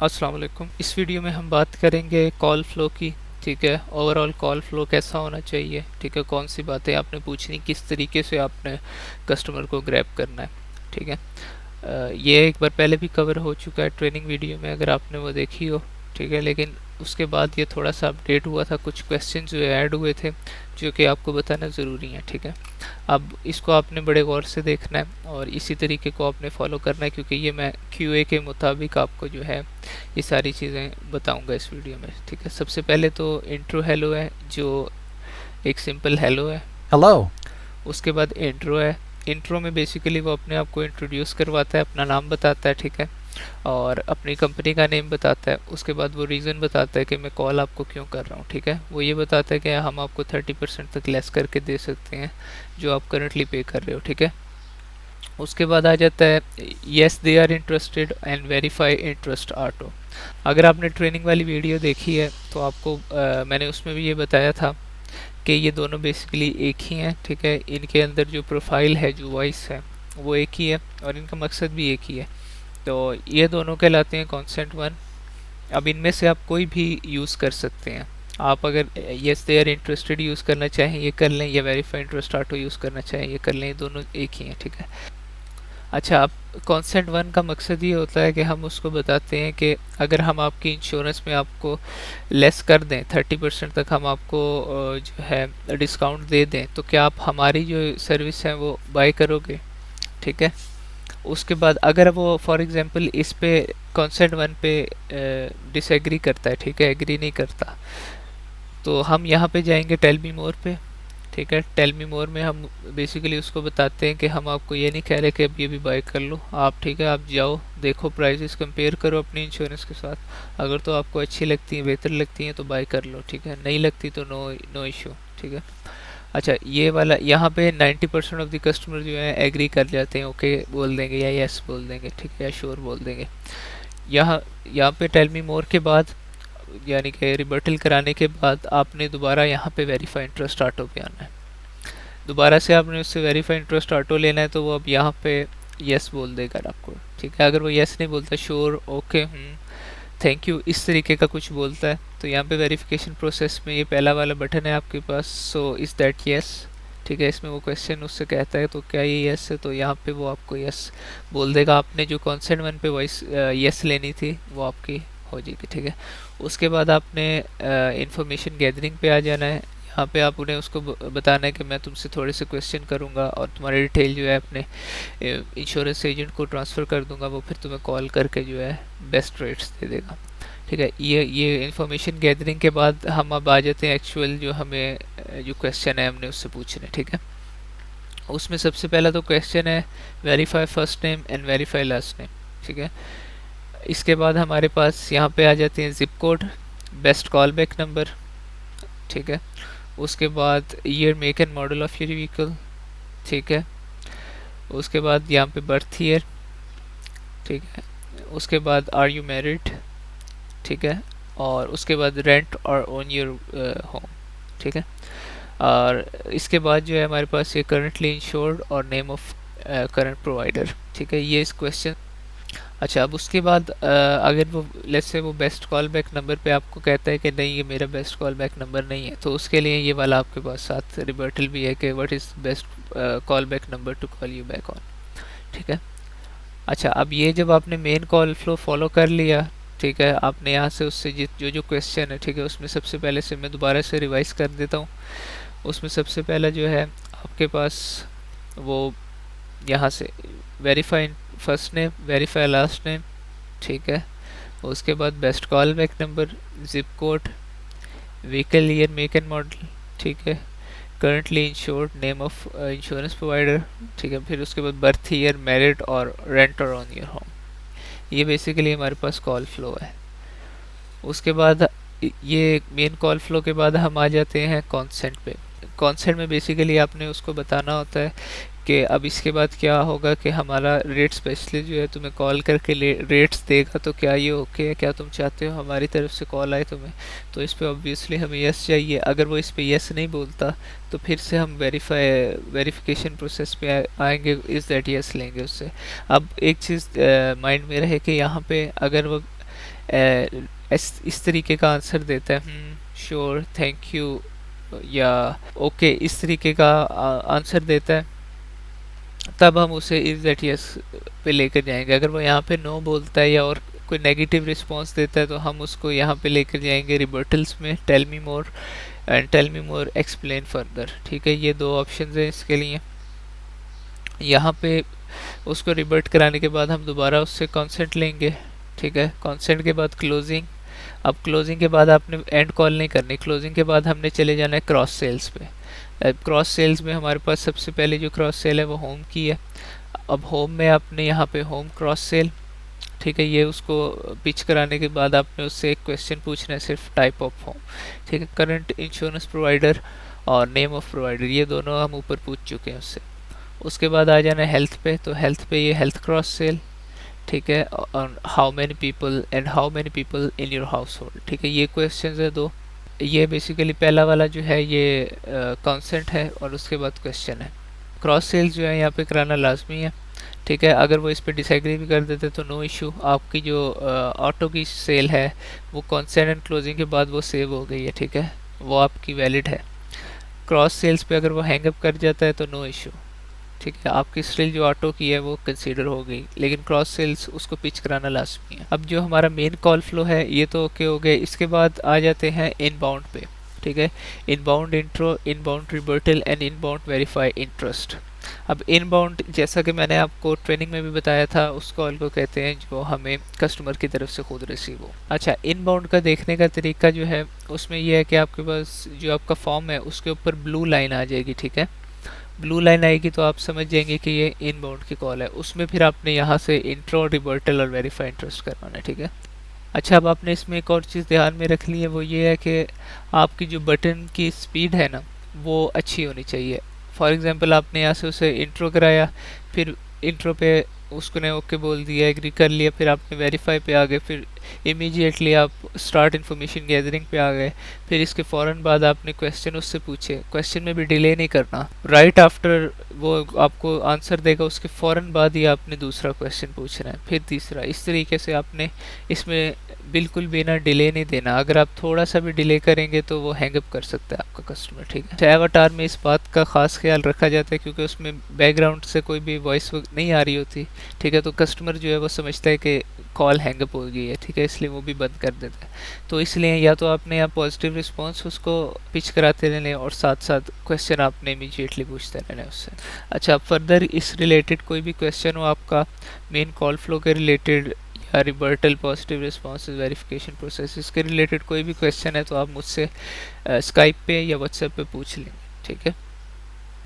अस्सलाम वालेकुम। इस वीडियो में हम बात करेंगे कॉल फ्लो की। ठीक है, ओवरऑल कॉल फ्लो कैसा होना चाहिए। ठीक है, कौन सी बातें आपने पूछनी, किस तरीके से आपने कस्टमर को ग्रैब करना है। ठीक है, ये एक बार पहले भी कवर हो चुका है ट्रेनिंग वीडियो में, अगर आपने वो देखी हो। ठीक है, लेकिन उसके बाद ये थोड़ा सा अपडेट हुआ था, कुछ क्वेश्चन जो ऐड हुए थे जो कि आपको बताना ज़रूरी है। ठीक है, अब इसको आपने बड़े गौर से देखना है और इसी तरीके को आपने फॉलो करना है, क्योंकि ये मैं क्यूए के मुताबिक आपको जो है ये सारी चीज़ें बताऊंगा इस वीडियो में। ठीक है, सबसे पहले तो इंट्रो हेलो है, जो एक सिंपल हेलो है। Hello. उसके बाद इंट्रो है। इंट्रो में बेसिकली वो अपने आप को इंट्रोड्यूस करवाता है, अपना नाम बताता है। ठीक है, और अपनी कंपनी का नेम बताता है। उसके बाद वो रीज़न बताता है कि मैं कॉल आपको क्यों कर रहा हूँ। ठीक है, वो ये बताता है कि हम आपको 30% तक लेस करके दे सकते हैं जो आप करंटली पे कर रहे हो। ठीक है, उसके बाद आ जाता है yes they are interested and verify interest auto. अगर आपने ट्रेनिंग वाली वीडियो देखी है तो आपको मैंने उसमें भी ये बताया था कि ये दोनों बेसिकली एक ही हैं। ठीक है, इनके अंदर जो प्रोफाइल है, जो वॉइस है, वो एक ही है और इनका मकसद भी एक ही है। तो ये दोनों कहलाते हैं कॉन्सेंट वन। अब इनमें से आप कोई भी यूज़ कर सकते हैं। आप अगर yes they are interested use करना चाहें ये कर लें, या वेरीफाई इंटरेस्ट ऑटो यूज़ करना चाहें ये कर लें, ये दोनों एक ही हैं। ठीक है, अच्छा, अब कॉन्सेंट वन का मकसद ये होता है कि हम उसको बताते हैं कि अगर हम आपकी इंश्योरेंस में आपको लेस कर दें, 30% तक हम आपको जो है डिस्काउंट दे दें, तो क्या आप हमारी जो सर्विस है वो बाय करोगे। ठीक है, उसके बाद अगर वो फॉर एग्जांपल इस पे कॉन्सेंट वन पे डिसएग्री करता है, ठीक है, एग्री नहीं करता, तो हम यहाँ पे जाएंगे टेल मी मोर पे। ठीक है, टेल मी मोर में हम बेसिकली उसको बताते हैं कि हम आपको ये नहीं कह रहे कि अब ये भी बाय कर लो आप। ठीक है, आप जाओ, देखो, प्राइसेस कंपेयर करो अपनी इंश्योरेंस के साथ, अगर तो आपको अच्छी लगती है, बेहतर लगती हैं तो बाय कर लो। ठीक है, नहीं लगती तो नो नो इशू। ठीक है, अच्छा, ये वाला यहाँ पे 90% ऑफ द कस्टमर जो है एग्री कर जाते हैं, ओके बोल देंगे या यस बोल देंगे। ठीक है, या श्योर बोल देंगे। यहाँ यहाँ पे टेल मी मोर के बाद, यानी कि रिबर्टल कराने के बाद, आपने दोबारा यहाँ पे वेरीफाई इंटरेस्ट ऑटो पे आना है। दोबारा से आपने उससे वेरीफाई इंटरेस्ट ऑटो लेना है, तो वो अब यहाँ पे यस बोल देगा आपको। ठीक है, अगर वो यस नहीं बोलता, श्योर, ओके, थैंक यू, इस तरीके का कुछ बोलता है, तो यहाँ पे वेरिफिकेशन प्रोसेस में ये पहला वाला बटन है आपके पास, सो इज़ दैट यस। ठीक है, इसमें वो क्वेश्चन उससे कहता है तो क्या ये यस है, तो यहाँ पे वो आपको यस बोल देगा। आपने जो कॉन्सेंट वन पे वॉइस यस लेनी थी वो आपकी हो जाएगी। ठीक है, उसके बाद आपने इंफॉर्मेशन गैदरिंग पे आ जाना है। यहाँ पे आप उन्हें उसको बताना है कि मैं तुमसे थोड़े से क्वेश्चन करूँगा और तुम्हारी डिटेल जो है अपने इंश्योरेंस एजेंट को ट्रांसफ़र कर दूंगा, वो फिर तुम्हें कॉल करके जो है बेस्ट रेट्स दे देगा। ठीक है, ये इंफॉर्मेशन गैदरिंग के बाद हम अब आ जाते हैं एक्चुअल जो हमें जो क्वेश्चन है हमने उससे पूछने। ठीक है, उसमें सबसे पहला तो क्वेश्चन है verify first name and verify last name. ठीक है, इसके बाद हमारे पास यहाँ पे आ जाते हैं zip code, best call back number. ठीक है, उसके बाद year make and model of your vehicle. ठीक है, उसके बाद यहाँ पे बर्थ ईयर। ठीक है, उसके बाद आर यू मैरिड। ठीक है, और उसके बाद रेंट और ओन योर होम। ठीक है, और इसके बाद जो है हमारे पास ये करंटली इंश्योर्ड और नेम ऑफ करंट प्रोवाइडर। ठीक है, ये इस क्वेश्चन। अच्छा, अब उसके बाद अगर वो लेट्स से वो बेस्ट कॉल बैक नंबर पे आपको कहता है कि नहीं ये मेरा बेस्ट कॉल बैक नंबर नहीं है, तो उसके लिए ये वाला आपके पास साथ रिबर्टल भी है कि what is best call back number two call you back on. ठीक है, अच्छा, अब ये जब आपने मेन कॉल फ्लो फॉलो कर लिया, ठीक है, आपने यहाँ से उससे जो जो क्वेश्चन है, ठीक है, उसमें सबसे पहले से मैं दोबारा से रिवाइज कर देता हूँ। उसमें सबसे पहला जो है आपके पास वो यहाँ से verify first name, verify last name. ठीक है, उसके बाद best call back number, zip code, vehicle year make and model. ठीक है, currently insured, name of insurance provider. ठीक है, फिर उसके बाद बर्थ ईयर, मैरिड और रेंट और ऑन योर होम। ये बेसिकली हमारे पास कॉल फ्लो है। उसके बाद ये मेन कॉल फ्लो के बाद हम आ जाते हैं कॉन्सेंट पे। कॉन्सेंट में बेसिकली आपने उसको बताना होता है कि अब इसके बाद क्या होगा कि हमारा रेट स्पेशलिस्ट जो है तुम्हें कॉल करके रेट्स देगा, तो क्या ये ओके है, क्या तुम चाहते हो हमारी तरफ से कॉल आए तुम्हें। तो इस पे ऑब्वियसली हमें यस चाहिए। अगर वो इस पे यस नहीं बोलता तो फिर से हम वेरिफिकेशन प्रोसेस पे आएंगे, इज़ दैट यस लेंगे उससे। अब एक चीज़ माइंड में रहे कि यहाँ पे अगर वो इस तरीके का आंसर देता है, श्योर, थैंक यू या ओके, इस तरीके का आंसर देता है, तब हम उसे इज दैट यस पे लेकर जाएंगे। अगर वो यहाँ पे नो बोलता है या और कोई नेगेटिव रिस्पॉन्स देता है तो हम उसको यहाँ पे लेकर जाएंगे रिबर्टल्स में, tell me more and tell me more explain further. ठीक है, ये दो ऑप्शन हैं इसके लिए। यहाँ पे उसको रिबर्ट कराने के बाद हम दोबारा उससे कॉन्सेंट लेंगे। ठीक है, कॉन्सेंट के बाद क्लोजिंग। अब क्लोजिंग के बाद आपने एंड कॉल नहीं करनी, क्लोजिंग के बाद हमने चले जाना है क्रॉस सेल्स पे। क्रॉस सेल्स में हमारे पास सबसे पहले जो क्रॉस सेल है वो होम की है। अब होम में आपने यहाँ पे होम क्रॉस सेल, ठीक है, ये उसको पिच कराने के बाद आपने उससे एक क्वेश्चन पूछना है, सिर्फ टाइप ऑफ होम। ठीक है, करंट इंश्योरेंस प्रोवाइडर और नेम ऑफ प्रोवाइडर, ये दोनों हम ऊपर पूछ चुके हैं उससे। उसके बाद आ जाना है हेल्थ पे, तो हेल्थ पे ये हेल्थ क्रॉस सेल। ठीक है, how many people and how many people in your house hold. ठीक है, ये क्वेश्चन है दो। ये बेसिकली पहला वाला जो है ये कॉन्सेंट है और उसके बाद क्वेश्चन है। क्रॉस सेल्स जो है यहाँ पे कराना लाजमी है। ठीक है, अगर वो इस पर डिसएग्री भी कर देते तो नो इशू, आपकी जो ऑटो की सेल है वो कॉन्सेंट एंड क्लोजिंग के बाद वो सेव हो गई है। ठीक है, वो आपकी वैलिड है। क्रॉस सेल्स पे अगर वो हैंगअप कर जाता है तो नो इशू। ठीक है, आपकी सेल जो ऑटो की है वो कंसीडर हो गई, लेकिन क्रॉस सेल्स उसको पिच कराना लाजमी है। अब जो हमारा मेन कॉल फ्लो है ये तो ओके हो गए। इसके बाद आ जाते हैं इनबाउंड पे। ठीक है, inbound intro, inbound rebuttal and inbound verify interest. अब इनबाउंड जैसा कि मैंने आपको ट्रेनिंग में भी बताया था, उस कॉल को कहते हैं जो हमें कस्टमर की तरफ से खुद रिसीव हो। अच्छा, इनबाउंड का देखने का तरीका जो है उसमें यह है कि आपके पास जो आपका फॉर्म है उसके ऊपर ब्लू लाइन आ जाएगी। ठीक है, ब्लू लाइन आएगी तो आप समझ जाएंगे कि ये इनबाउंड की कॉल है। उसमें फिर आपने यहाँ से इंट्रो, रिबर्टल और वेरीफाई इंटरेस्ट करवाना है। ठीक है, अच्छा, अब आपने इसमें एक और चीज़ ध्यान में रख ली है, वो ये है कि आपकी जो बटन की स्पीड है ना वो अच्छी होनी चाहिए। फॉर एग्जांपल आपने यहाँ से उसे इंट्रो कराया, फिर इंट्रो पे उसको ने ओके बोल दिया, एग्री कर लिया, फिर आपने वेरीफाई पे आ गए, फिर इमीडिएटली आप स्टार्ट इन्फॉर्मेशन गैदरिंग पे आ गए, फिर इसके फ़ौरन बाद आपने क्वेश्चन उससे पूछे। क्वेश्चन में भी डिले नहीं करना, राइट आफ्टर वो आपको आंसर देगा उसके फ़ौरन बाद ही आपने दूसरा क्वेश्चन पूछना है, फिर तीसरा। इस तरीके से आपने इसमें बिल्कुल भी ना डिले नहीं देना। अगर आप थोड़ा सा भी डिले करेंगे तो वो हैंगअप कर सकता है आपका कस्टमर। ठीक है, एवाटार में इस बात का खास ख्याल रखा जाता है क्योंकि उसमें बैकग्राउंड से कोई भी वॉइस नहीं आ रही होती। ठीक है, तो कस्टमर जो है वो समझता है कि कॉल हैंगअप हो गई है। ठीक है, इसलिए वो भी बंद कर देता है। तो इसलिए या तो आपने यहाँ पॉजिटिव रिस्पॉन्स उसको पिच कराते रहने और साथ साथ क्वेश्चन आपने इमीडिएटली पूछते रहने उससे। अच्छा, फर्दर इस रिलेटेड कोई भी क्वेश्चन हो आपका मेन कॉल फ्लो के रिलेटेड या rebuttal, positive response, verification process के रिलेटेड कोई भी क्वेश्चन है तो आप मुझसे स्काइप पे या व्हाट्सएप पे पूछ लेंगे। ठीक है।